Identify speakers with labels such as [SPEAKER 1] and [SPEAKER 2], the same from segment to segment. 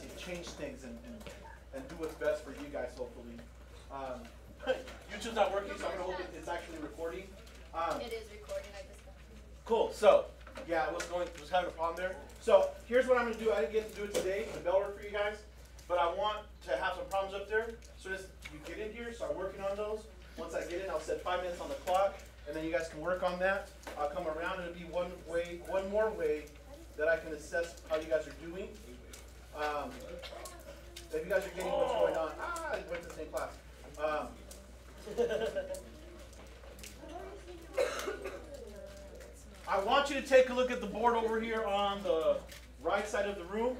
[SPEAKER 1] to change things and do what's best for you guys, hopefully. YouTube's not working, so I'm going to hope it's actually recording.
[SPEAKER 2] It is recording. I just got it.
[SPEAKER 1] Cool. So, yeah, I was having a problem there. So, here's what I'm going to do. I didn't get to do it today. The bell worked for you guys. But I want to have some problems up there. So just you get in here, start working on those. Once I get in, I'll set 5 minutes on the clock, and then you guys can work on that. I'll come around, and it'll be one more way that I can assess how you guys are doing. If you guys are getting what's going on. I went to the same class. I want you to take a look at the board over here on the right side of the room.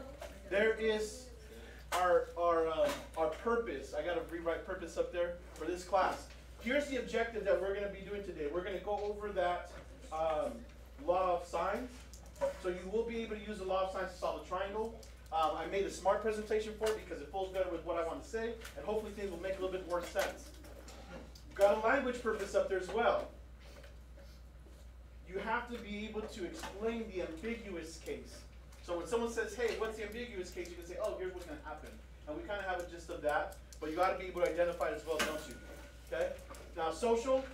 [SPEAKER 1] There is our purpose. I got to rewrite purpose up there for this class. Here's the objective that we're going to be doing today. We're going to go over that law of sines. So you will be able to use the law of sines to solve a triangle. I made a smart presentation for it because it flows better with what I want to say, and hopefully things will make a little bit more sense. Got a language purpose up there as well. You have to be able to explain the ambiguous case. So when someone says, hey, what's the ambiguous case? You can say, oh, here's what's going to happen. And we kind of have a gist of that, but you got to be able to identify it as well, don't you? Okay? Now, social,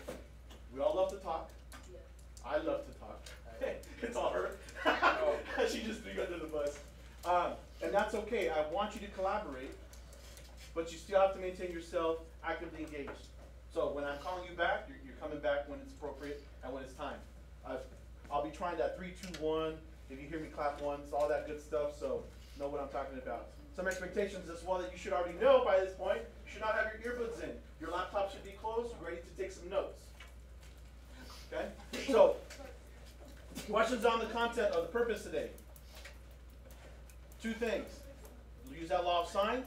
[SPEAKER 1] we all love to talk. I love to talk. It's all her. She just threw you under the bus. And that's okay. I want you to collaborate, but you still have to maintain yourself actively engaged. So when I'm calling you back, you're coming back when it's appropriate and when it's time. I'll be trying that 3, 2, 1. If you hear me clap once, all that good stuff, so know what I'm talking about. Some expectations as well that you should already know by this point. You should not have your earbuds in. Your laptop should be closed, ready to take some notes. Okay? So, questions on the content of the purpose today. 2 things. Use that law of sines.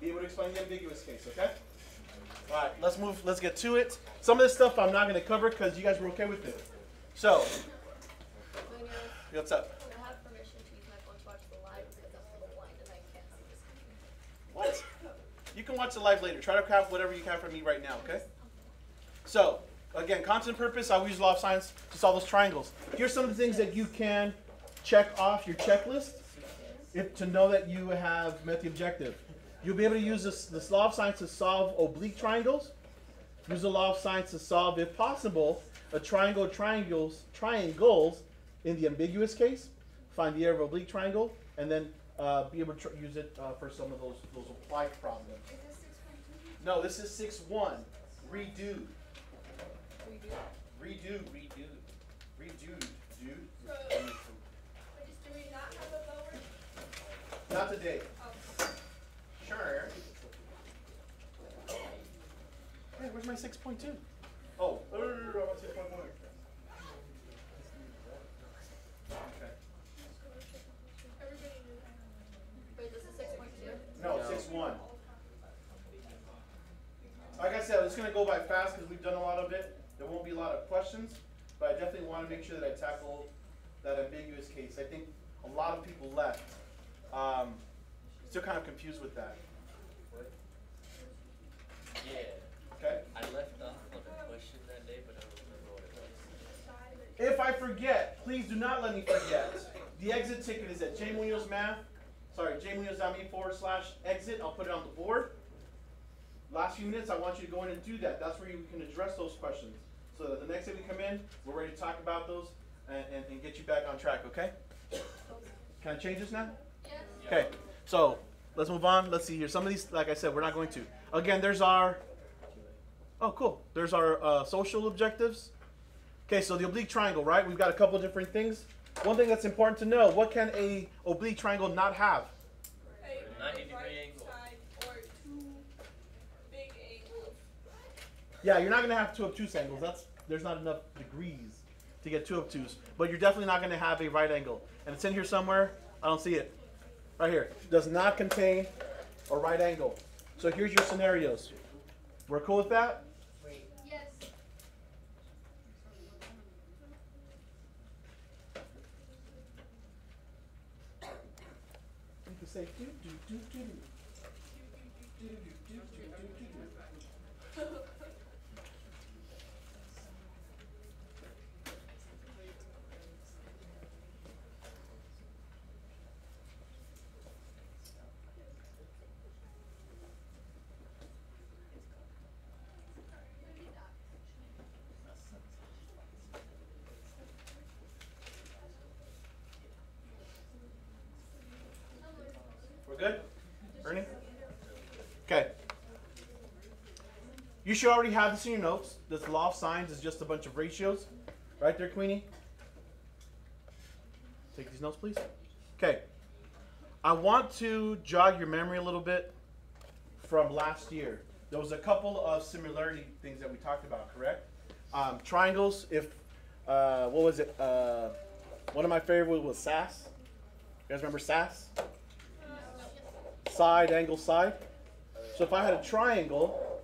[SPEAKER 1] Be able to explain the ambiguous case, okay? All right, let's move. Let's get to it. Some of this stuff I'm not going to cover because you guys were okay with it. So, what's up?
[SPEAKER 2] I have permission to use my phone to watch the live because I'm a little blind and I can't see the screen.
[SPEAKER 1] What? You can watch the live later. Try to have whatever you can from me right now, okay? So, again, content purpose, I'll use law of sines to solve those triangles. Here's some of the things that you can check off your checklist to know that you have met the objective. You'll be able to use this law of sines to solve oblique triangles. Use the law of sines to solve, if possible, a triangles in the ambiguous case. Find the area of oblique triangle, and then be able to use it for some of those applied problems.
[SPEAKER 2] Is this 6.2?
[SPEAKER 1] No, this is 6.1. Redo.
[SPEAKER 2] Redo.
[SPEAKER 1] Redo, dude.
[SPEAKER 2] But do we not have a lower?
[SPEAKER 1] Not today.
[SPEAKER 2] Oh.
[SPEAKER 1] Sure. Hey, where's my 6.2? Oh, I'm on 6.1. Okay.
[SPEAKER 2] Everybody knew. Wait, this is 6.2?
[SPEAKER 1] No, 6.1. Like I said, it's going to go by fast because we've done a lot of it. There won't be a lot of questions, but I definitely want to make sure that I tackle that ambiguous case. I think a lot of people left. Still kind of confused with that.
[SPEAKER 3] What? Yeah.
[SPEAKER 1] Okay?
[SPEAKER 3] I left off on a question that day, but I don't remember what it was.
[SPEAKER 1] If I forget, please do not let me forget. The exit ticket is at jmunoz.me/exit. I'll put it on the board. Last few minutes, I want you to go in and do that. That's where you can address those questions. So that the next day we come in, we're ready to talk about those and get you back on track, okay? Can I change this now?
[SPEAKER 2] Yes.
[SPEAKER 1] Okay, so let's move on. Let's see here. Some of these, like I said, we're not going to. Again, there's our, oh, cool. There's our social objectives. Okay, so the oblique triangle, right? We've got a couple different things. One thing that's important to know, what can a oblique triangle not have?
[SPEAKER 3] A 90-degree angle.
[SPEAKER 4] Or 2 big angles.
[SPEAKER 1] Yeah, you're not going to have 2 obtuse angles. There's not enough degrees to get 2 obtuse. But you're definitely not going to have a right angle. And it's in here somewhere. I don't see it. Right here. Does not contain a right angle. So here's your scenarios. We're cool with that?
[SPEAKER 2] Yes.
[SPEAKER 1] You can say do do do do. Do do do do do do do. We're good? Ernie? Okay. You should already have this in your notes. This law of sines is just a bunch of ratios. Right there, Queenie? Take these notes, please. Okay. I want to jog your memory a little bit from last year. There was a couple of similarity things that we talked about, correct? Triangles, if, what was it? One of my favorites was SAS. You guys remember SAS? Side, angle, side. So if I had a triangle,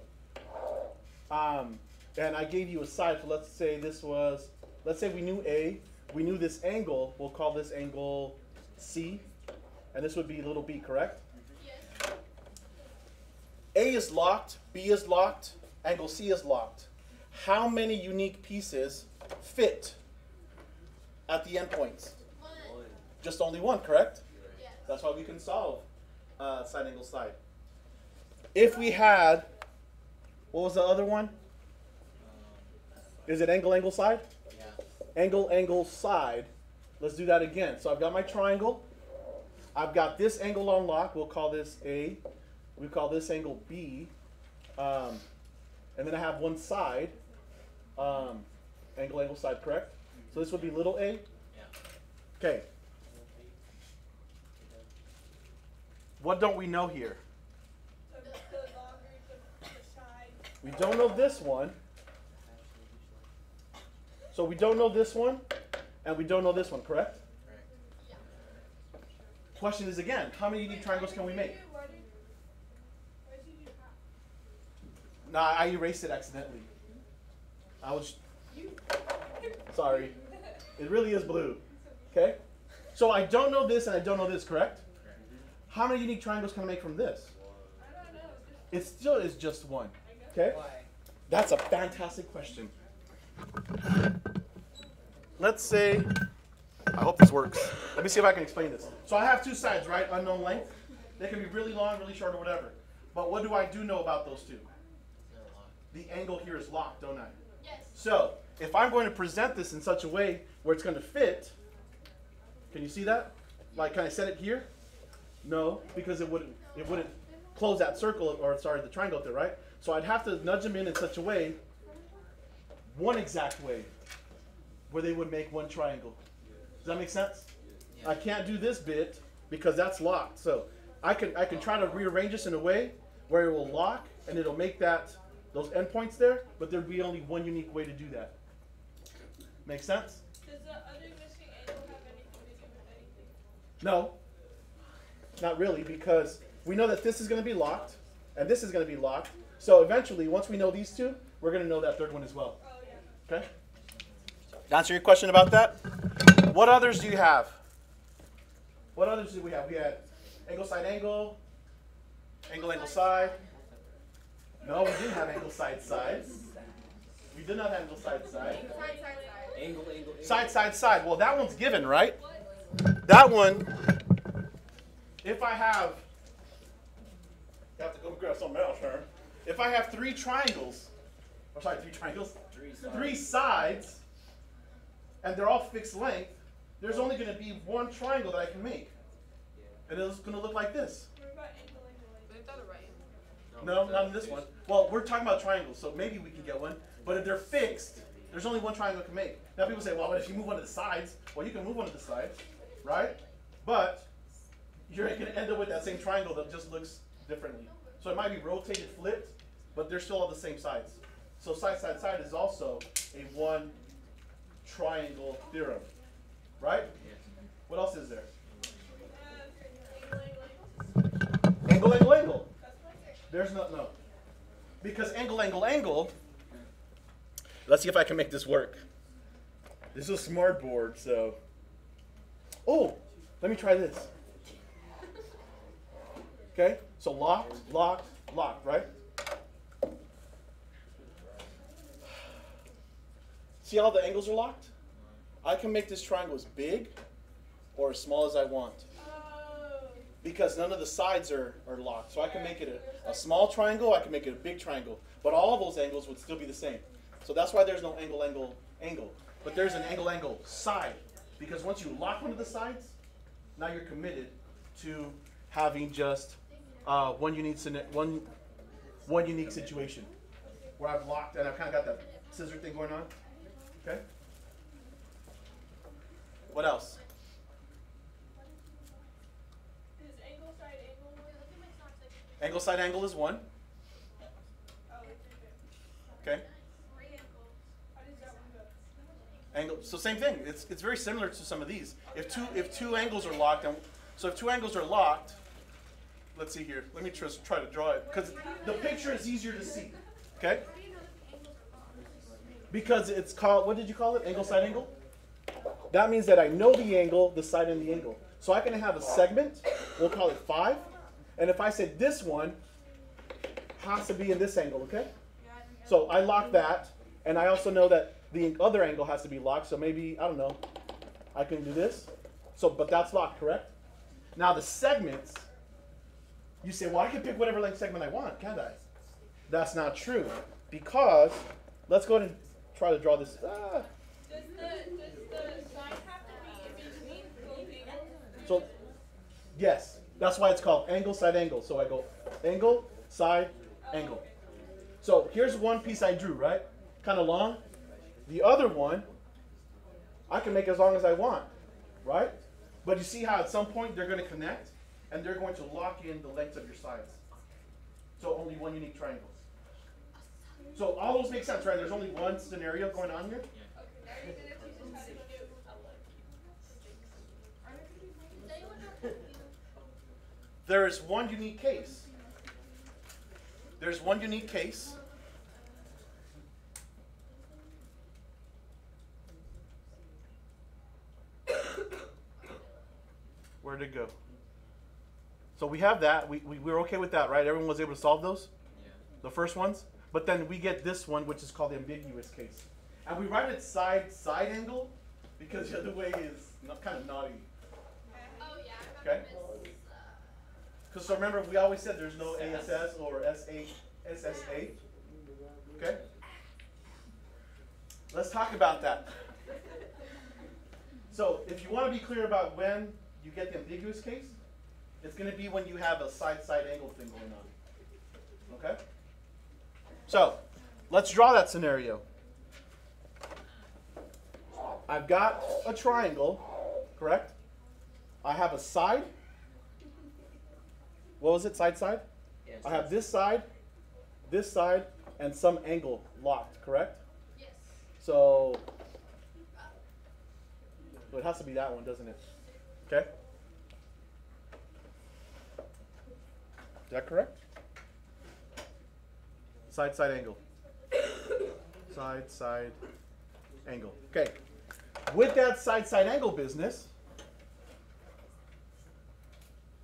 [SPEAKER 1] and I gave you a side, so let's say this was, let's say we knew A, we knew this angle, we'll call this angle C, and this would be little b, correct?
[SPEAKER 2] Yes.
[SPEAKER 1] A is locked, B is locked, angle C is locked. How many unique pieces fit at the endpoints?
[SPEAKER 2] One.
[SPEAKER 1] Just only one, correct?
[SPEAKER 2] Yes.
[SPEAKER 1] That's why we can solve side, angle, side. If we had, what was the other one? Is it angle, angle, side?
[SPEAKER 3] Yeah.
[SPEAKER 1] Angle, angle, side. Let's do that again. So I've got my triangle. I've got this angle on lock. We'll call this A. We call this angle B. And then I have one side. Angle, angle, side, correct? So this would be little a.
[SPEAKER 3] Yeah.
[SPEAKER 1] Okay. What don't we know here?
[SPEAKER 4] The longer the side.
[SPEAKER 1] We don't know this one. So we don't know this one, and we don't know this one, correct?
[SPEAKER 3] Correct.
[SPEAKER 2] Yeah.
[SPEAKER 1] Question is again, how many unique triangles can we make?
[SPEAKER 4] Why did you have?
[SPEAKER 1] Nah, I erased it accidentally. I was sorry. It really is blue. Okay? So I don't know this and I don't know this, correct?
[SPEAKER 3] Correct.
[SPEAKER 1] How many unique triangles can I make from this?
[SPEAKER 4] I don't know.
[SPEAKER 1] It still is just one. Okay?
[SPEAKER 3] Why?
[SPEAKER 1] That's a fantastic question. Let's say, I hope this works. Let me see if I can explain this. So I have two sides, right? Unknown length. They can be really long, really short, or whatever. But what do I do know about those two?
[SPEAKER 3] They're locked.
[SPEAKER 1] The angle here is locked, don't I?
[SPEAKER 2] Yes.
[SPEAKER 1] So if I'm going to present this in such a way where it's going to fit, can you see that? Like, can I set it here? No, because it wouldn't close that circle, or sorry, the triangle up there, right? So I'd have to nudge them in such a way, one exact way, where they would make one triangle. Does that make sense?
[SPEAKER 3] Yeah.
[SPEAKER 1] I can't do this bit because that's locked. So I can try to rearrange this in a way where it will lock and it'll make those endpoints there, but there'd be only one unique way to do that. Make sense?
[SPEAKER 4] Does the other missing angle have anything to do with anything?
[SPEAKER 1] No, not really, because we know that this is going to be locked and this is going to be locked. So eventually, once we know these two, we're going to know that third one as well.
[SPEAKER 4] Oh yeah.
[SPEAKER 1] Okay? To answer your question about that, what others do you have? What others do we have? We had angle, side, angle, angle, angle, side. No, we didn't have angle, side, side. We did not have angle, side, side.
[SPEAKER 2] Side, side, side.
[SPEAKER 3] Angle, angle, angle.
[SPEAKER 1] Side, side, side. Well, that one's given, right? That one, if I have, you have to go grab something else, Herm. If I have three triangles, three sides, and they're all fixed length, there's only going to be one triangle that I can make. And it's going to look like this.
[SPEAKER 4] What about angle, angle, angle?
[SPEAKER 1] No, not in this one. Well, we're talking about triangles, so maybe we can get one. But if they're fixed, there's only one triangle I can make. Now people say, well, what if you move one of the sides? Well, you can move one of the sides, right? But you're going to end up with that same triangle that just looks differently. So it might be rotated, flipped, but they're still all the same sides. So side, side, side is also a one triangle theorem, right? What else is there?
[SPEAKER 4] Angle, angle, angle.
[SPEAKER 1] Angle, angle, angle.
[SPEAKER 4] That's what I said.
[SPEAKER 1] There's no. Because angle, angle, angle. Let's see if I can make this work. This is a smart board, so. Oh, let me try this. Okay, so locked, locked, locked, right? See how the angles are locked? I can make this triangle as big or as small as I want,
[SPEAKER 4] Oh.
[SPEAKER 1] because none of the sides are locked. So I can make it a small triangle, I can make it a big triangle, but all of those angles would still be the same. So that's why there's no angle, angle, angle. But there's an angle, angle, side, because once you lock one of the sides, now you're committed to having just one unique situation where I've locked and I've kind of got that scissor thing going on. Okay. What else?
[SPEAKER 4] Is angle side angle one?
[SPEAKER 1] Angle side angle is one.
[SPEAKER 4] Oh, it's
[SPEAKER 1] Okay.
[SPEAKER 4] how does that one go?
[SPEAKER 1] Angle. So same thing. It's very similar to some of these. If two angles are locked, if two angles are locked, let's see here. Let me just try to draw it because the picture is easier to see. Okay. Because it's called, what did you call it? Angle side angle? That means that I know the angle, the side, and the angle. So I can have a segment, we'll call it 5. And if I said this one has to be in this angle, okay? So I lock that, and I also know that the other angle has to be locked. So maybe, I don't know, I can do this. So, but that's locked, correct? Now the segments, you say, well, I can pick whatever length segment I want, can't I? That's not true. Because, let's go ahead and try to draw this.
[SPEAKER 4] Does the side have to be in between both angles?
[SPEAKER 1] So, yes, that's why it's called angle, side, angle. So I go angle, side, angle. So here's one piece I drew, right? Kind of long. The other one, I can make as long as I want, right? But you see how at some point they're going to connect, and they're going to lock in the lengths of your sides. So only one unique triangle. So all those make sense, right? There's only one scenario going on here.
[SPEAKER 4] Okay, now you're gonna teach us how to do.
[SPEAKER 1] There is one unique case. There's one unique case. Where'd it go? So we have that. We're okay with that, right? Everyone was able to solve those?
[SPEAKER 3] Yeah.
[SPEAKER 1] The first ones? But then we get this one, which is called the ambiguous case. And we write it side angle because the other way is kind of naughty.
[SPEAKER 2] Oh yeah, I
[SPEAKER 1] Okay.
[SPEAKER 2] remember Miss.
[SPEAKER 1] Because so remember, we always said there's no ASS or SSA. Okay? Let's talk about that. So if you want to be clear about when you get the ambiguous case, it's going to be when you have a side angle thing going on. Okay? So let's draw that scenario. I've got a triangle, correct? I have a side. What was it? Side?
[SPEAKER 3] Yes.
[SPEAKER 1] I have this side, and some angle locked, correct?
[SPEAKER 2] Yes.
[SPEAKER 1] So it has to be that one, doesn't it? Okay? Is that correct? Side angle. Side angle. Okay. With that side angle business, do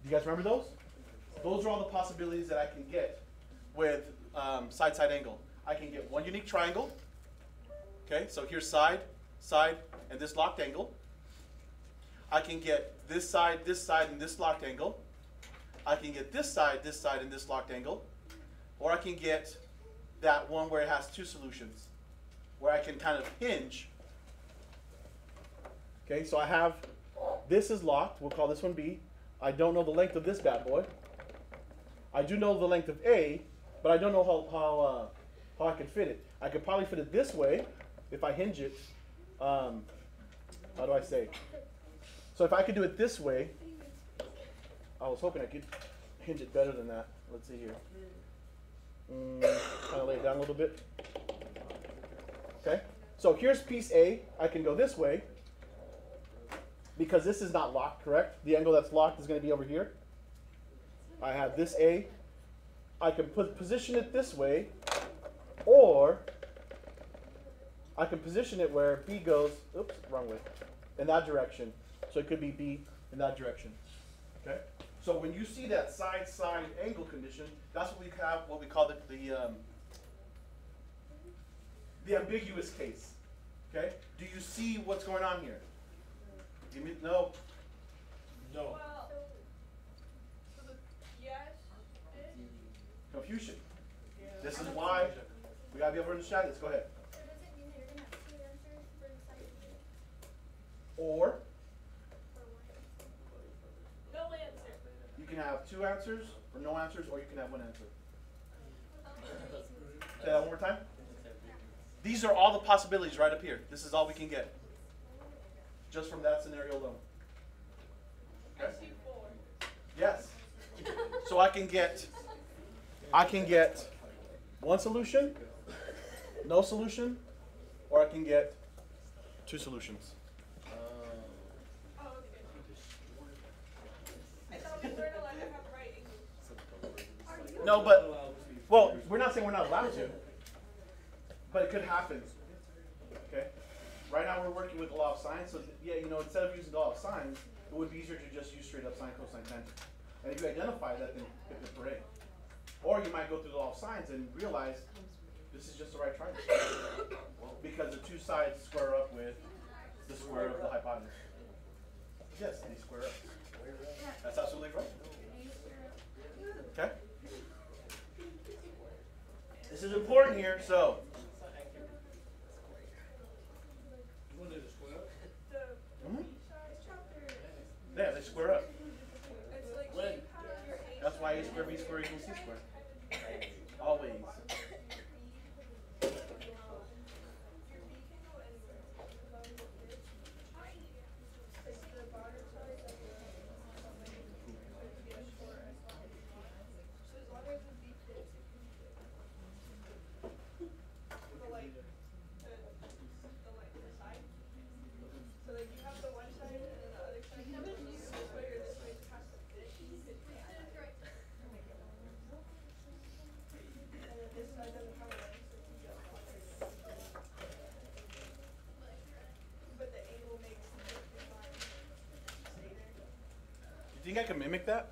[SPEAKER 1] you guys remember those? Those are all the possibilities that I can get with side angle. I can get one unique triangle. Okay, so here's side, and this locked angle. I can get this side, and this locked angle. I can get this side, and this locked angle. Or I can get that one where it has two solutions, where I can kind of hinge. Okay, so I have, this is locked. We'll call this one B. I don't know the length of this bad boy. I do know the length of A, but I don't know how I can fit it. I could probably fit it this way if I hinge it. How do I say? So if I could do it this way, I was hoping I could hinge it better than that. Let's see here. Kind of lay it down a little bit. Okay. So here's piece A. I can go this way because this is not locked, correct? The angle that's locked is going to be over here. I have this A. I can position it this way, or I can position it where B goes, oops, wrong way, in that direction. So it could be B in that direction. Okay? So when you see that side angle condition, that's what we have, what we call the ambiguous case. Okay? Do you see what's going on here? Give me no. No.
[SPEAKER 4] Well, yes.
[SPEAKER 1] Confusion. This is why we gotta be able to understand this. Go ahead.
[SPEAKER 2] So does it mean that you're gonna have two answers for the side
[SPEAKER 1] Or
[SPEAKER 4] No answer.
[SPEAKER 1] you You can have 2 answers, or no answers, or you can have 1 answer. Say that one more time. These are all the possibilities right up here. This is all we can get. Just from that scenario alone. Okay?
[SPEAKER 4] I see 4.
[SPEAKER 1] Yes. So I can get 1 solution, no solution, or I can get 2 solutions.
[SPEAKER 4] Oh, okay. I thought we weren't allowed to have right angles.
[SPEAKER 1] No, but, well, we're not saying we're not allowed to, but it could happen. Okay? Right now we're working with the law of sines, so yeah, you know, instead of using the law of sines, it would be easier to just use straight up sine, cosine, tangent. And if you identify that, then hit the parade. Or you might go through the law of sines and realize this is just the right triangle. Because the 2 sides square up with the square of the hypotenuse. Yes, they square up. That's absolutely right. Okay? This is important here, so. Yeah, they square up.
[SPEAKER 4] It's like
[SPEAKER 3] When?
[SPEAKER 4] shape half your A.
[SPEAKER 1] That's why A square B square equals C square. Always.
[SPEAKER 4] Your B can go anywhere. It's the bottom side of the short as well. So as long as the B fits, it can fit. The like the side. So like you have the one side and then the other side. You can use this way or this way. It has to fit. And then this side doesn't have a leg, so it can go but the angle makes the line stay there.
[SPEAKER 1] You think I can mimic that?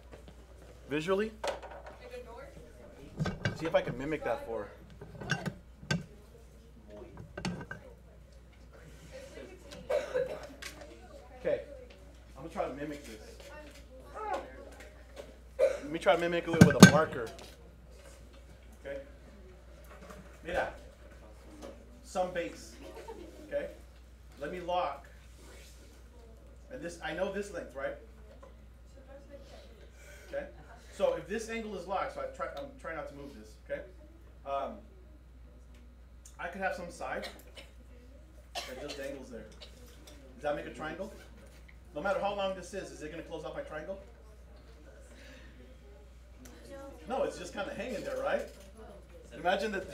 [SPEAKER 1] Visually?
[SPEAKER 4] Like a door?
[SPEAKER 1] See if I can mimic that for her. Okay. I'm gonna try to mimic this. Let me try to mimic it with a marker. Okay? Mira. Some base. Okay? Let me lock. And this, I know this length, right? Okay? So if this angle is locked, so I'm trying not to move this, okay? I could have some side that just angles there. Does that make a triangle? No matter how long this is it going to close off my triangle? No, it's just kind of hanging there, right? Imagine that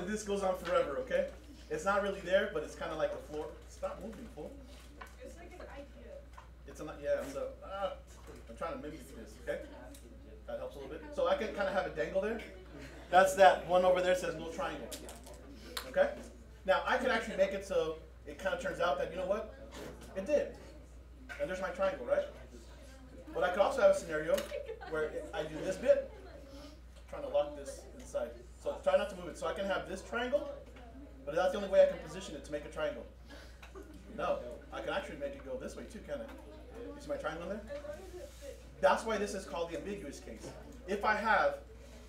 [SPEAKER 1] this goes on forever, okay? It's not really there, but it's kind of like the floor. Stop moving, fool.
[SPEAKER 4] It's like an idea.
[SPEAKER 1] It's not, yeah, so, I'm trying to mimic this, okay? That helps a little bit. So I can kind of have a dangle there. That's that one over there says no triangle. Okay? Now, I could actually make it so it kind of turns out that, you know what? It did. And there's my triangle, right? But I could also have a scenario where I do this bit, trying to lock this inside. So try not to move it. So I can have this triangle, but that's the only way I can position it to make a triangle. No, I can actually make it go this way too, can I? You see my triangle in there? That's why this is called the ambiguous case. If I have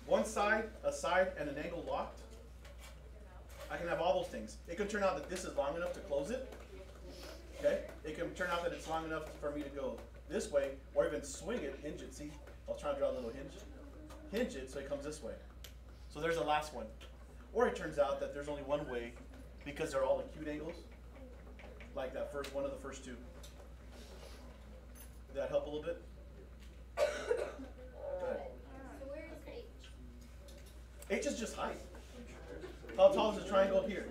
[SPEAKER 1] one side, a side, and an angle locked, I can have all those things. It can turn out that this is long enough to close it. Okay? It can turn out that it's long enough for me to go this way, or even swing it, hinge it. See, I'll try to draw a little hinge. Hinge it so it comes this way. So there's the last one. Or it turns out that there's only one way because they're all acute angles, like that first one of the first two. Did that help a little bit? Go ahead.
[SPEAKER 2] So where is H?
[SPEAKER 1] H is just height. How tall is the triangle up here?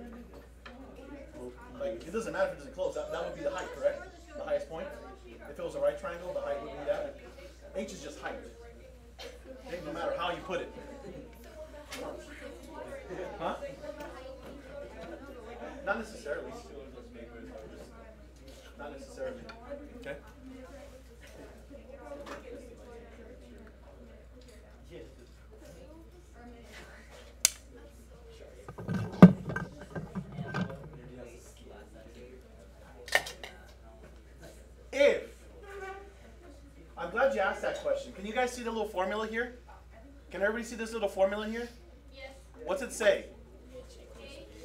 [SPEAKER 1] Like, it doesn't matter if it doesn't close. That would be the height, correct? The highest point. If it was a right triangle, the height would be that. H is just height. Okay, no matter how you put it. Huh? Not necessarily. Not necessarily. Okay? If, I'm glad you asked that question. Can you guys see the little formula here? Can everybody see this little formula here?
[SPEAKER 2] Yes.
[SPEAKER 1] What's it say?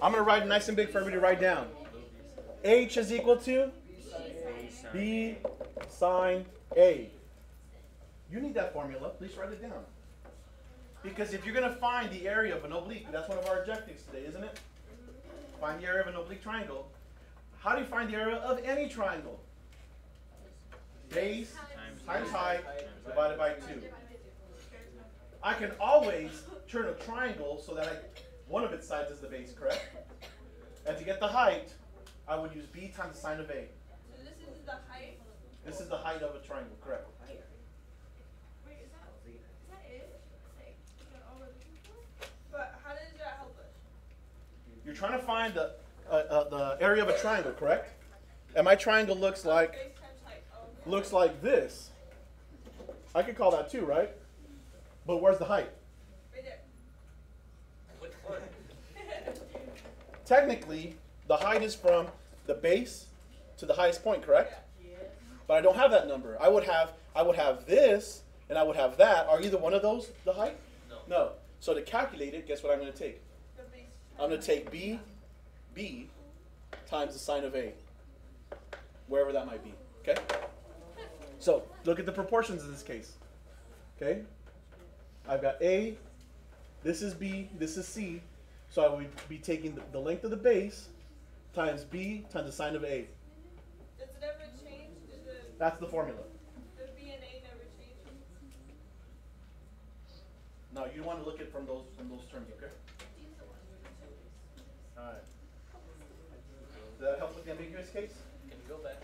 [SPEAKER 1] I'm going to write it nice and big for everybody to write down. H is equal to B sine A. You need that formula. Please write it down. Because if you're going to find the area of an oblique, that's one of our objectives today, isn't it? Find the area of an oblique triangle. How do you find the area of any triangle? Base times height divided by 2. I can always turn a triangle so that one of its sides is the base, correct? And to get the height, I would use b times the sine of a.
[SPEAKER 4] So this is the height?
[SPEAKER 1] This is the height of a triangle, correct?
[SPEAKER 4] Wait, is that it? Like, is that all we're looking for? But how does that help us?
[SPEAKER 1] You're trying to find the area of a triangle, correct? And my triangle looks like
[SPEAKER 4] Base times height. Oh, okay.
[SPEAKER 1] looks like this. I could call that 2, right? But where's the height?
[SPEAKER 4] Right there.
[SPEAKER 3] Which one?
[SPEAKER 1] Technically, the height is from the base to the highest point, correct? But I don't have that number. I would have this and I would have that. Are either one of those the height?
[SPEAKER 3] No.
[SPEAKER 1] No. So to calculate it, guess what I'm going to take?
[SPEAKER 4] The base.
[SPEAKER 1] I'm going to take b times the sine of a, wherever that might be. Okay? So look at the proportions in this case. Okay? I've got a, this is b, this is c. So I would be taking the length of the base times b times the sine of a.
[SPEAKER 4] Does it ever change?
[SPEAKER 1] That's the formula.
[SPEAKER 4] The B and A never change?
[SPEAKER 1] No, you want to look at from those terms, okay? All right. Does that help with the ambiguous case?
[SPEAKER 3] Can you go back?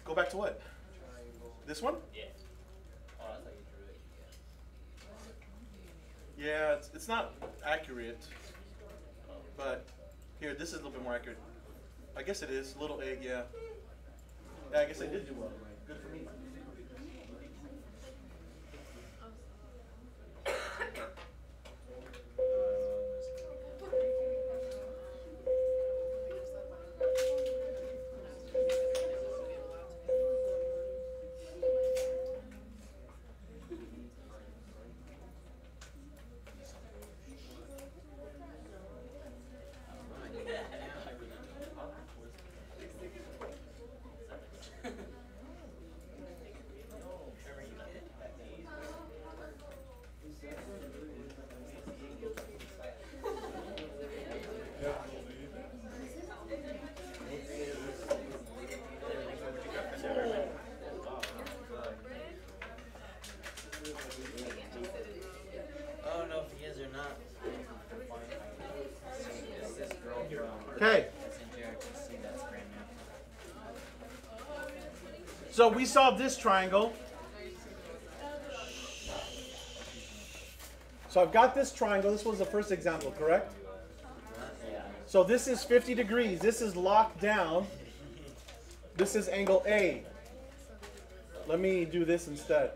[SPEAKER 1] Go back to what?
[SPEAKER 3] Triangle.
[SPEAKER 1] This one?
[SPEAKER 3] Yeah. Oh, that's how you drew it. Yeah.
[SPEAKER 1] Yeah, it's not accurate. But here, this is a little bit more accurate. I guess it is. Little a, yeah. Yeah, I guess I did do well. Good for me.
[SPEAKER 3] I don't know if he is or not. This girl from
[SPEAKER 1] Okay.
[SPEAKER 3] St. Jared can see that's brand new.
[SPEAKER 1] So we solved this triangle. So I've got this triangle. This was the first example, correct?
[SPEAKER 3] Yeah.
[SPEAKER 1] So this is 50 degrees. This is locked down. This is angle A. Let me do this instead.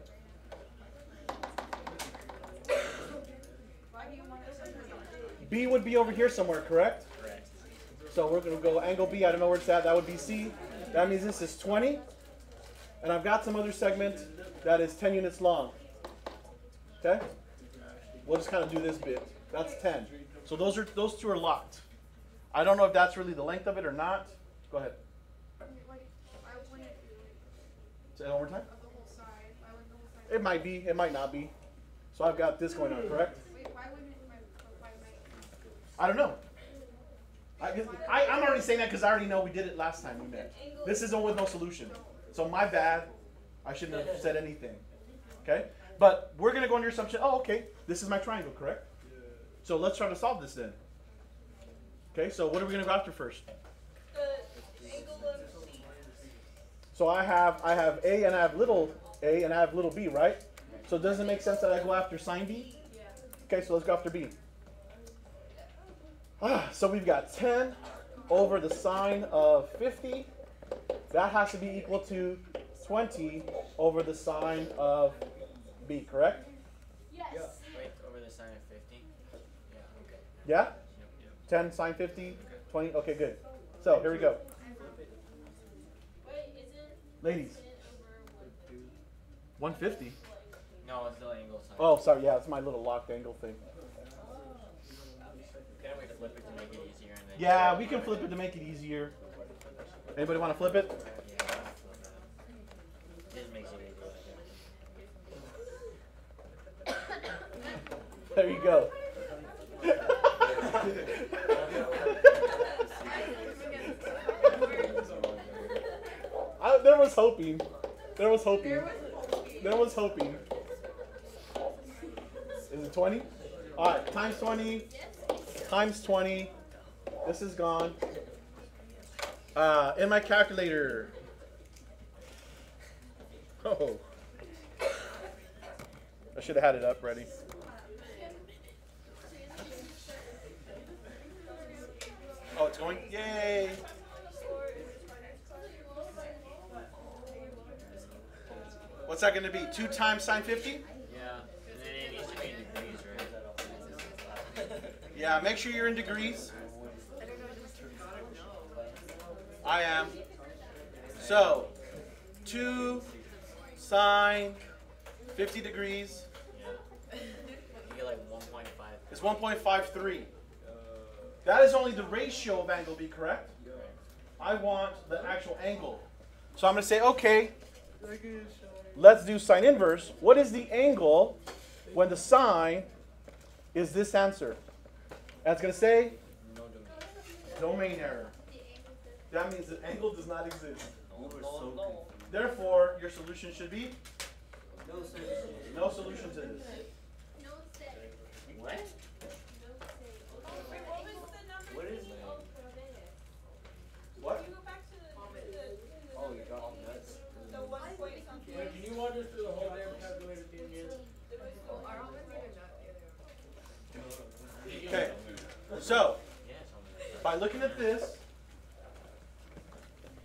[SPEAKER 1] B would be over here somewhere, correct?
[SPEAKER 3] Correct.
[SPEAKER 1] So we're going to go angle B. I don't know where it's at. That would be C. That means this is 20. And I've got some other segment that is 10 units long. Okay? We'll just kind of do this bit. That's 10. So those two are locked. I don't know if that's really the length of it or not. Go ahead. Say that one more time. It might be. It might not be. So I've got this going on, correct? I don't know. I'm already saying that because I already know we did it last time we met. This is one with no solution. So my bad. I shouldn't have said anything. Okay? But we're going to go under assumption, oh, okay, this is my triangle, correct? So let's try to solve this then. Okay, so what are we going to go after first?
[SPEAKER 4] The angle of C.
[SPEAKER 1] So I have A and I have little a and I have little b, right? So does it make sense that I go after sine b?
[SPEAKER 4] Yeah.
[SPEAKER 1] Okay, so let's go after b. So we've got 10 over the sine of 50. That has to be equal to 20 over the sine of b, correct?
[SPEAKER 2] Yes.
[SPEAKER 3] Wait, over the sine of 50? Yeah, okay.
[SPEAKER 1] Yeah?
[SPEAKER 3] Yep, yep.
[SPEAKER 1] 10 sine 50, 20, okay, good. So here we go.
[SPEAKER 2] Wait, is it
[SPEAKER 1] Ladies,
[SPEAKER 2] 10 over
[SPEAKER 1] 150.
[SPEAKER 3] No, it's the angle sine.
[SPEAKER 1] Oh, sorry, yeah, it's my little locked angle thing.
[SPEAKER 3] Can't we flip it to make it easier? And then
[SPEAKER 1] Yeah, we can flip it to make it easier. Anybody want to flip it?
[SPEAKER 3] Yeah, flip it. It just makes it easier.
[SPEAKER 1] There you go. There was hoping. There was hoping. There was hoping. Is it 20? All right, times 20. Times 20. This is gone. In my calculator. Oh. I should have had it up ready. Oh, it's going? Yay! What's that going to be? 2 times sine 50?
[SPEAKER 3] Yeah, and then it needs to be in degrees, right?
[SPEAKER 1] Yeah, make sure you're in degrees. I am. So, 2 sine 50 degrees
[SPEAKER 3] Yeah. You get like 1.5.
[SPEAKER 1] is 1.53. That is only the ratio of angle, be correct? I want the actual angle. So I'm going to say, okay, let's do sine inverse. What is the angle when the sine is this answer? That's going to say
[SPEAKER 3] No
[SPEAKER 1] domain error. That means the angle does not exist.
[SPEAKER 3] No.
[SPEAKER 1] Therefore, your solution should be
[SPEAKER 3] No solution.
[SPEAKER 1] no solution to this.
[SPEAKER 2] No say.
[SPEAKER 3] What?
[SPEAKER 4] Wait, what was the number?
[SPEAKER 3] What is
[SPEAKER 4] thingy?
[SPEAKER 3] that?
[SPEAKER 4] Oh,
[SPEAKER 1] What?
[SPEAKER 4] can you go back to the
[SPEAKER 3] Oh, you got me nuts.
[SPEAKER 4] the 1 point something?
[SPEAKER 5] Wait, can you walk us through the whole damn calculator thing again?
[SPEAKER 1] Okay. So,
[SPEAKER 3] Yeah, something.
[SPEAKER 1] by looking at this,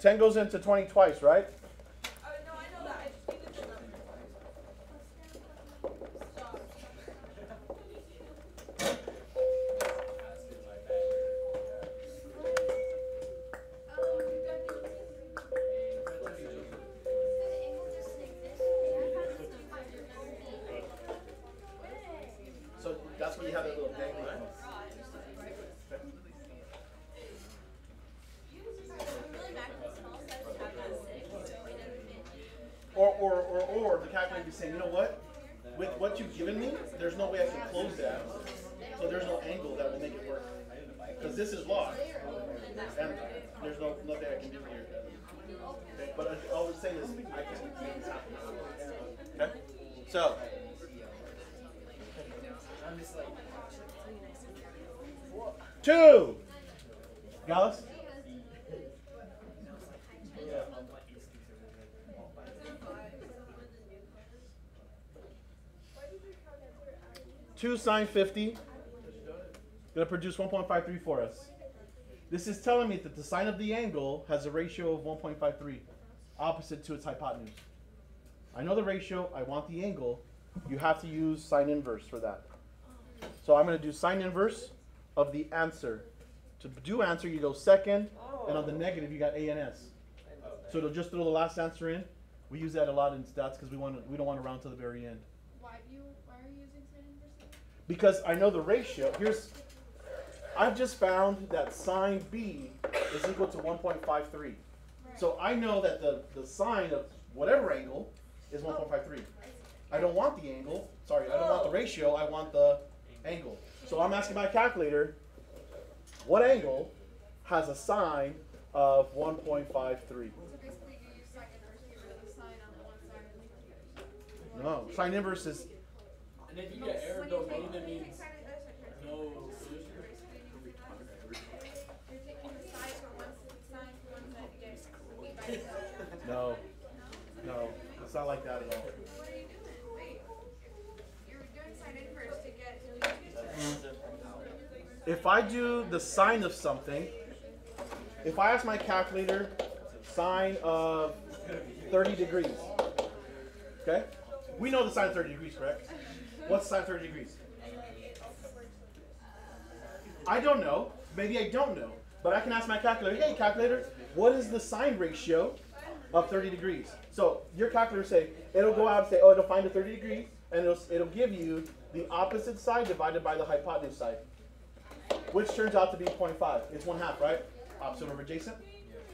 [SPEAKER 1] 10 goes into 20 twice, right?
[SPEAKER 4] Oh, no, I know that. I just needed the number. Stop.
[SPEAKER 1] So that's when you have that little dangling thing. Or the calculator be saying, you know what? With what you've given me, there's no way I can close that. So there's no angle that will make it work. Because this is lost. And there's nothing I can do here. Okay? But all I'm saying is I can make this happen. Okay? So. Two. Gallus? Two sine 50 going to produce 1.53 for us. This is telling me that the sine of the angle has a ratio of 1.53, opposite to its hypotenuse. I know the ratio, I want the angle. You have to use sine inverse for that. So I'm going to do sine inverse of the answer. To do answer, you go second, and on the negative, you got A and S. So it'll just throw the last answer in. We use that a lot in stats because we don't want to round to the very end.
[SPEAKER 2] Why are you using sine inverse?
[SPEAKER 1] Because I know the ratio. I've just found that sine B is equal to 1.53. So I know that the sine of whatever angle is 1.53. I don't want the angle. Sorry, I don't want the ratio. I want the angle. So I'm asking my calculator, what angle has a sine of 1.53?
[SPEAKER 2] So basically you use sine inverse to get rid of the sine on the one side and
[SPEAKER 1] No, sine inverse is,
[SPEAKER 5] And if you get error domain, that means no solution.
[SPEAKER 2] you're taking the sine from one side to one side to get B by itself.
[SPEAKER 1] no, it's not like that at all.
[SPEAKER 2] What are you doing? Wait. You're doing sine inverse to get
[SPEAKER 1] If I do the sine of something, if I ask my calculator sine of 30 degrees, okay? We know the sine of 30 degrees, correct? What's sine of 30 degrees? I don't know. Maybe I don't know. But I can ask my calculator, hey calculator, what is the sine ratio of 30 degrees? So your calculator say, it'll go out and say, oh, it'll find the 30 degrees, and it'll give you the opposite side divided by the hypotenuse side, which turns out to be 0.5. It's 1/2, right? Opposite over adjacent.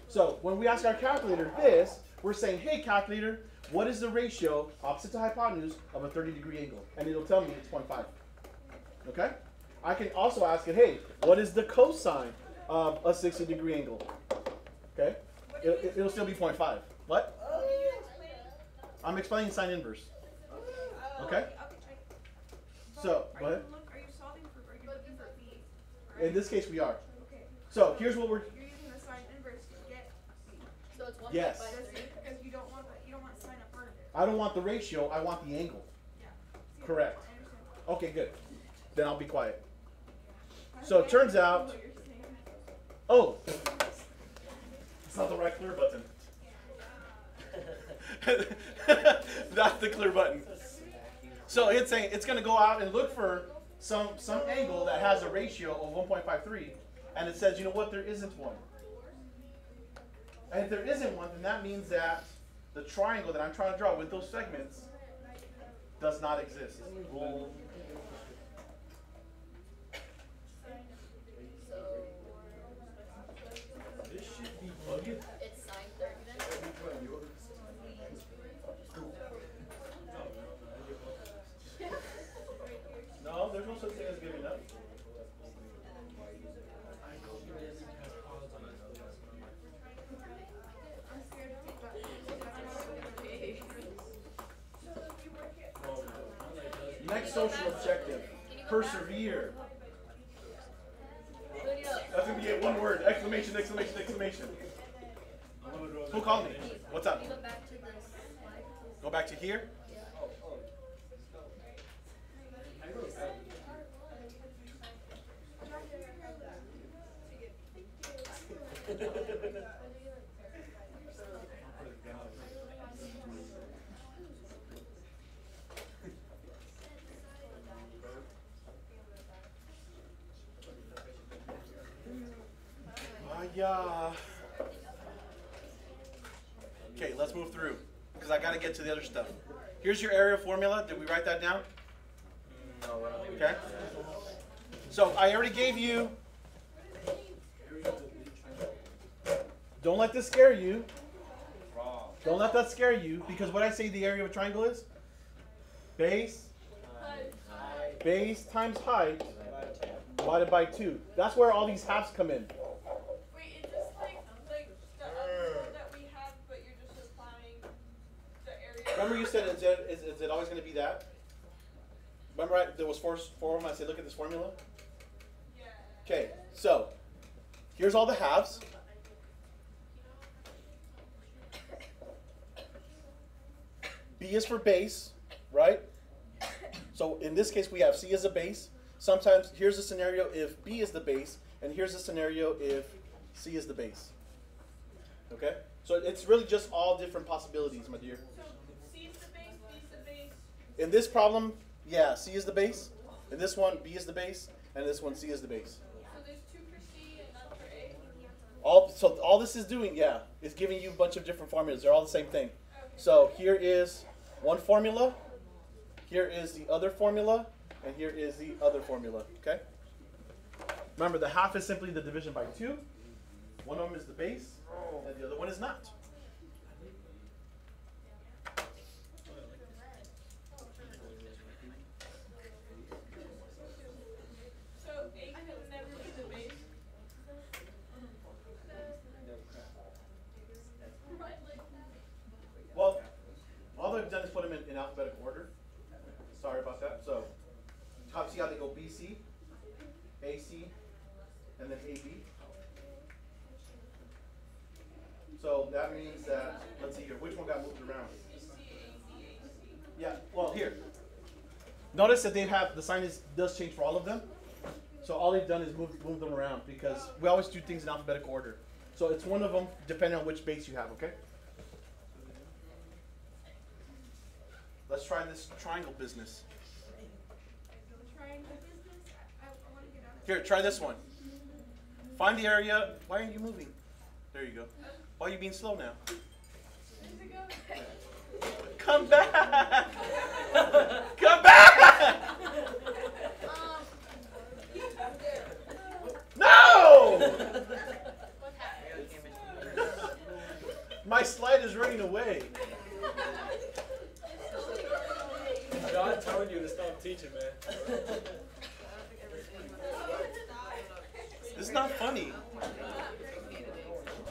[SPEAKER 1] So when we ask our calculator this, we're saying, hey calculator, what is the ratio opposite to hypotenuse of a 30-degree angle? And it'll tell me it's 0.5. Okay? I can also ask it, hey, what is the cosine of a 60-degree angle? Okay? It'll still be 0.5. What? I'm explaining sine inverse. Okay? So, go ahead.
[SPEAKER 4] Are you solving for, are you looking for B?
[SPEAKER 1] In this case, we are.
[SPEAKER 4] Okay.
[SPEAKER 1] So, here's what we're...
[SPEAKER 4] You're using the sine inverse to get B.
[SPEAKER 2] So it's 1.5.
[SPEAKER 1] Yes.
[SPEAKER 4] Because you don't want that, you don't want sine up front of it.
[SPEAKER 1] I don't want the ratio, I want the angle.
[SPEAKER 4] Yeah. See,
[SPEAKER 1] Correct.
[SPEAKER 4] I understand.
[SPEAKER 1] Okay, good. Then I'll be quiet. So, it turns out...
[SPEAKER 4] What you're saying.
[SPEAKER 1] Oh! It's not the right clear button. That's the clear button. So it's saying it's going to go out and look for some angle that has a ratio of 1.53, and it says, you know what, there isn't one. And if there isn't one, then that means that the triangle that I'm trying to draw with those segments does not exist.
[SPEAKER 5] This should be bugging.
[SPEAKER 2] It's sine 30 then?
[SPEAKER 1] No, there's no such thing as giving up.
[SPEAKER 4] I'm scared to take that.
[SPEAKER 1] Next social objective, persevere. That's going to be it, one word, exclamation, exclamation, exclamation. Who called me? What's up?
[SPEAKER 2] Go back to this slide.
[SPEAKER 1] Go back to here. Yeah. Okay, let's move through because I got to get to the other stuff. Here's your area formula. Did we write that down?
[SPEAKER 3] No, we're not.
[SPEAKER 1] Okay. So I already gave you. Don't let this scare you. Don't let that scare you because what I say the area of a triangle is base times height divided by 2. That's where all these halves come in.
[SPEAKER 4] Wait, is this like the other that we have, but you're just applying the area?
[SPEAKER 1] Remember you said is it always going to be that? Remember there was four of them. I said look at this formula.
[SPEAKER 4] Yeah.
[SPEAKER 1] Okay, so here's all the halves. B is for base, right? So in this case we have C as a base. Sometimes here's a scenario if B is the base, and here's a scenario if C is the base. Okay? So it's really just all different possibilities, my dear.
[SPEAKER 4] So C is the base, B is the base.
[SPEAKER 1] In this problem, yeah, C is the base. In this one, B is the base, and this one, C is the base.
[SPEAKER 4] So there's 2 for C and none for A.
[SPEAKER 1] So all this is doing, yeah, is giving you a bunch of different formulas. They're all the same thing.
[SPEAKER 4] Okay.
[SPEAKER 1] So here is one formula, here is the other formula, and here is the other formula, okay? Remember, the half is simply the division by 2. One of them is the base, and the other one is not.
[SPEAKER 4] So A can never be the base.
[SPEAKER 1] Well, all they've done is put them in alphabetical order. Sorry about that. So, see how they go BC, AC, and then AB. So that means that, let's see here, which one got moved around? Yeah, well here. Notice that they have, the sign does change for all of them. So all they've done is move them around because we always do things in alphabetical order. So it's one of them depending on which base you have, okay? Let's try this triangle business.
[SPEAKER 4] Triangle business? I want to get out of
[SPEAKER 1] Here, try this one. Find the area. Why aren't you moving? There you go. Why are you being slow now? Come back! Come back! No! My slide is running away.
[SPEAKER 5] God telling you to stop teaching, man.
[SPEAKER 1] This is not funny.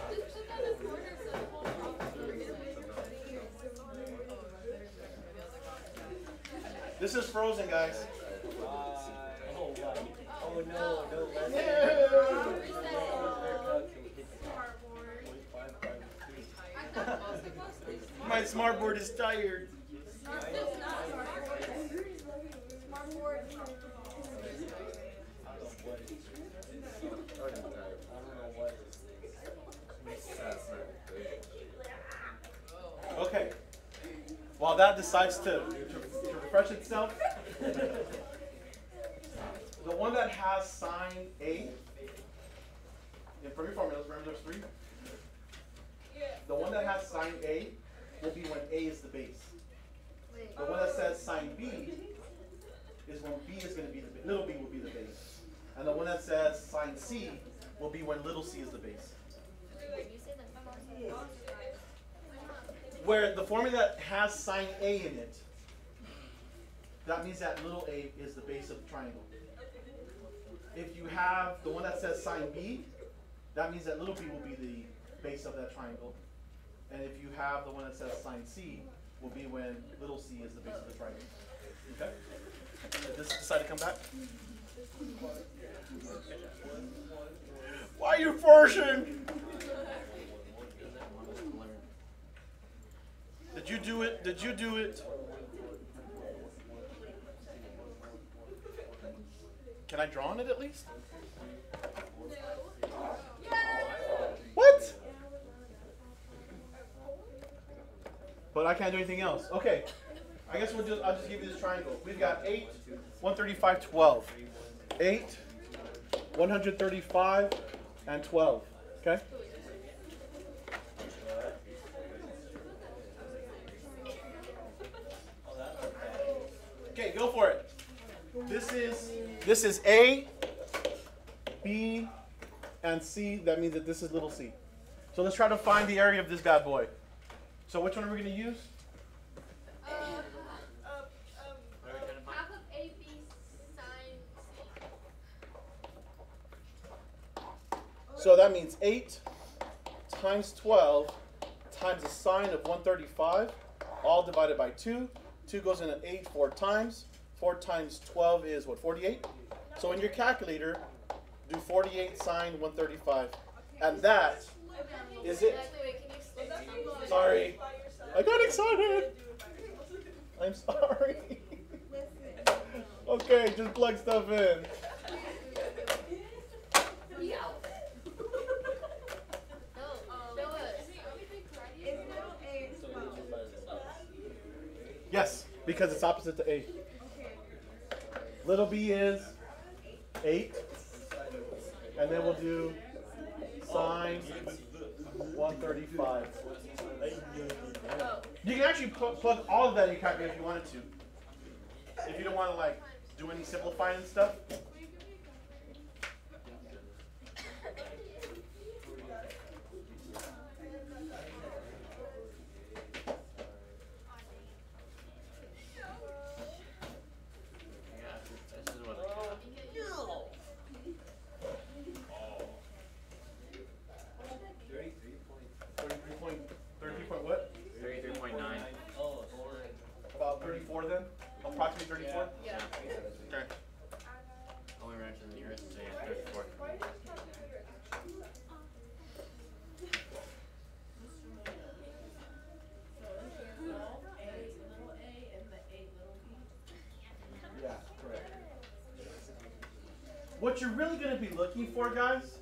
[SPEAKER 2] Just put that in order so the whole
[SPEAKER 1] This is Frozen, guys.
[SPEAKER 3] Oh no, no, that's
[SPEAKER 1] My smartboard is tired. Okay. While that decides to refresh itself, the one that has sign A, in Fermi formulas, remember there's three? The one that has sign A will be when A is the base. The one that says sign B is when B is going to be the base. Little b will be the base. And the one that says sign C will be when little c is the base. Where the formula that has sign A in it, that means that little a is the base of the triangle. If you have the one that says sign B, that means that little b will be the base of that triangle. And if you have the one that says sign C, will be when little c is the base of the triangle. Okay? Did this decide to come back? Why are you forcing? Did you do it? Did you do it? Can I draw on it at least? What? But I can't do anything else. Okay. I guess I'll just give you this triangle. We've got 8, 135, 12. 8, 135, and 12. Okay? Okay, go for it. This is A, B, and C. That means that this is little c. So let's try to find the area of this bad boy. So which one are we going to use?
[SPEAKER 2] half of A, B, sine C.
[SPEAKER 1] So that means 8 times 12 times the sine of 135, all divided by 2. 2 goes into 8 4 times. 4 times 12 is what, 48? So in your calculator, do 48 sine 135. And that is it. Sorry. I got excited. I'm sorry. Okay, just plug stuff in. Yes, because it's opposite to A. Little b is 8. And then we'll do sine 135. You can actually plug all of that in your calculator if you wanted to. If you don't want to like do any simplifying and stuff. Then? Approximately 34?
[SPEAKER 3] Yeah.
[SPEAKER 1] Okay.
[SPEAKER 3] Only ranch in the nearest, so yeah, 34.
[SPEAKER 1] Yeah, correct. What you're really going to be looking for, guys,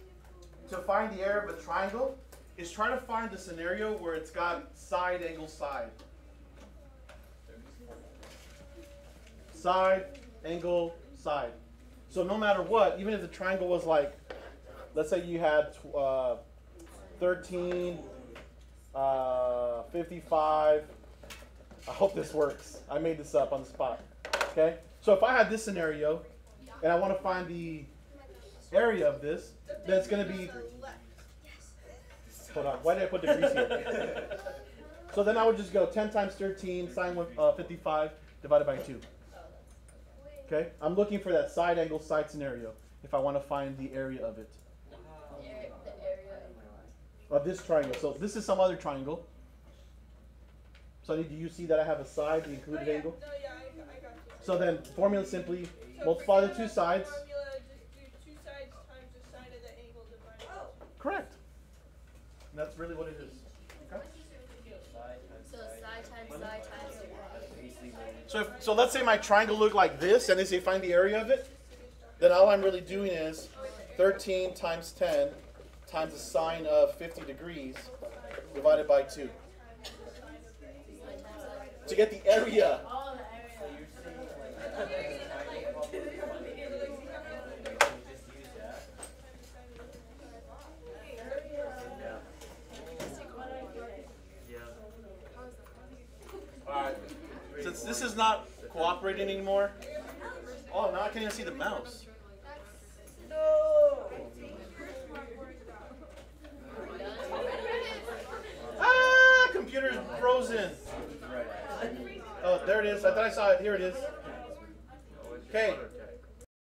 [SPEAKER 1] to find the area of a triangle is try to find the scenario where it's got side, angle, side. Side, angle, side. So no matter what, even if the triangle was like, let's say you had 13, 55. I hope this works. I made this up on the spot. Okay? So if I had this scenario, and I want to find the area of this, then it's going to be... Hold on. Why did I put degrees here? So then I would just go 10 times 13, sine 55, divided by 2. Okay, I'm looking for that side angle side scenario if I want to find the area of it. of this triangle. So this is some other triangle. So do you see that I have a side, the included angle?
[SPEAKER 4] No, yeah, I got you.
[SPEAKER 1] So then formula simply
[SPEAKER 4] So
[SPEAKER 1] multiply the
[SPEAKER 4] forget
[SPEAKER 1] two
[SPEAKER 4] about
[SPEAKER 1] sides.
[SPEAKER 4] Formula, just do 2 sides times the sine of the angle divided by 2.
[SPEAKER 1] Correct. And that's really what it is. Okay.
[SPEAKER 6] So side times side times
[SPEAKER 1] So let's say my triangle looked like this, and they say find the area of it. Then all I'm really doing is 13 times 10 times the sine of 50 degrees divided by 2. To get the area. Alright. Since this is not cooperating anymore. Oh, now I can't even see the mouse. Ah, computer's frozen. Oh, there it is. I thought I saw it. Here it is. Okay.